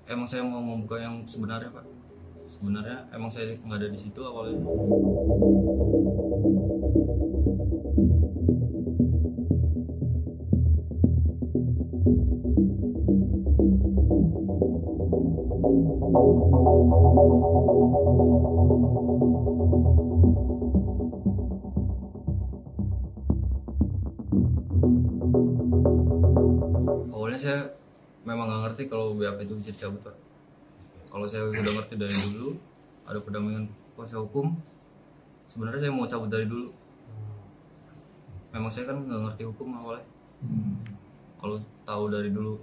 Emang saya mau membuka yang sebenarnya, Pak. Sebenarnya emang saya nggak ada di situ awalnya. Awalnya saya memang nggak ngerti kalau BAP itu bisa dicabut, Pak. Kalau saya udah ngerti dari dulu, ada pendampingan kuasa hukum, sebenarnya saya mau cabut dari dulu. Memang saya kan nggak ngerti hukum awalnya. Kalau tahu dari dulu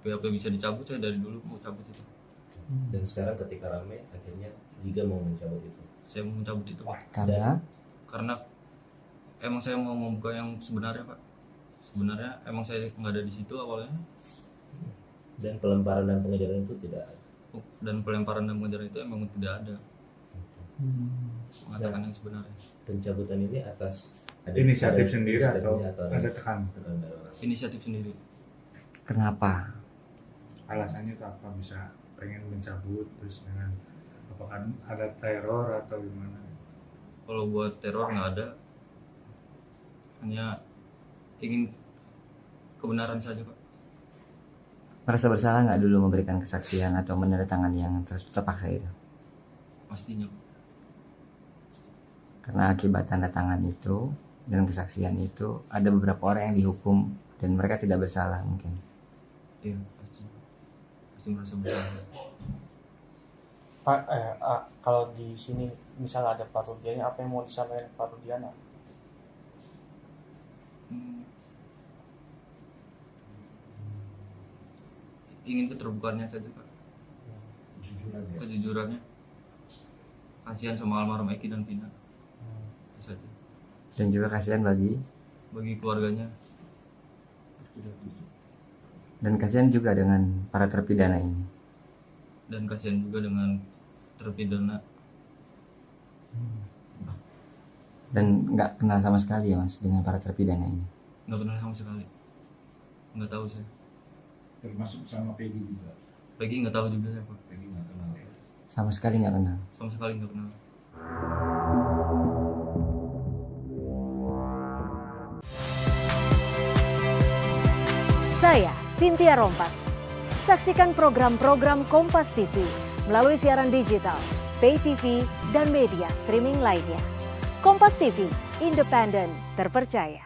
BAP bisa dicabut, saya dari dulu mau cabut itu. Dan sekarang ketika rame akhirnya Liga mau mencabut itu. Saya mau mencabut itu, Pak. Karena Emang saya mau membuka yang sebenarnya, Pak. Sebenarnya emang saya nggak ada di situ awalnya. Dan pelemparan dan pengejaran itu tidak ada. Dan pelemparan dan pengejaran itu emang tidak ada. Mengatakan yang sebenarnya. Pencabutan ini atas Inisiatif ada sendiri atau inisiatifnya ada tekanan? tekanan dari orang. Inisiatif sendiri. kenapa? Alasannya itu apa? Bisa pengen mencabut terus dengan apakah ada teror atau gimana? Kalau buat teror nggak ada. Hanya ingin kebenaran saja, Pak. Merasa bersalah nggak dulu memberikan kesaksian atau menandatangani yang terpaksa itu? Pastinya, Pak. Karena akibat tanda tangan itu dan kesaksian itu ada beberapa orang yang dihukum dan mereka tidak bersalah mungkin. Iya, pasti. Pasti merasa bersalah. Pak, kalau di sini misalnya ada Pak Rudiana, apa yang mau disampaikan Pak Rudiana? Ingin keterbukaannya saja, Pak. Kejujurannya. Kasihan sama almarhum Eki dan Vina. Itu saja. Dan juga kasihan bagi Keluarganya. dan kasihan juga dengan para terpidana ini. Dan kasihan juga dengan terpidana. Dan nggak kenal sama sekali ya Mas dengan para terpidana ini. Nggak kenal sama sekali. Nggak tahu saya. Termasuk sama Peggy juga. Peggy nggak tahu juga saya, Pak. Peggy nggak kenal ya. Sama sekali nggak kenal. Sama sekali nggak kenal. Saya Cynthia Rompas. Saksikan program-program Kompas TV melalui siaran digital, pay TV, dan media streaming lainnya. Kompas TV, independen, terpercaya.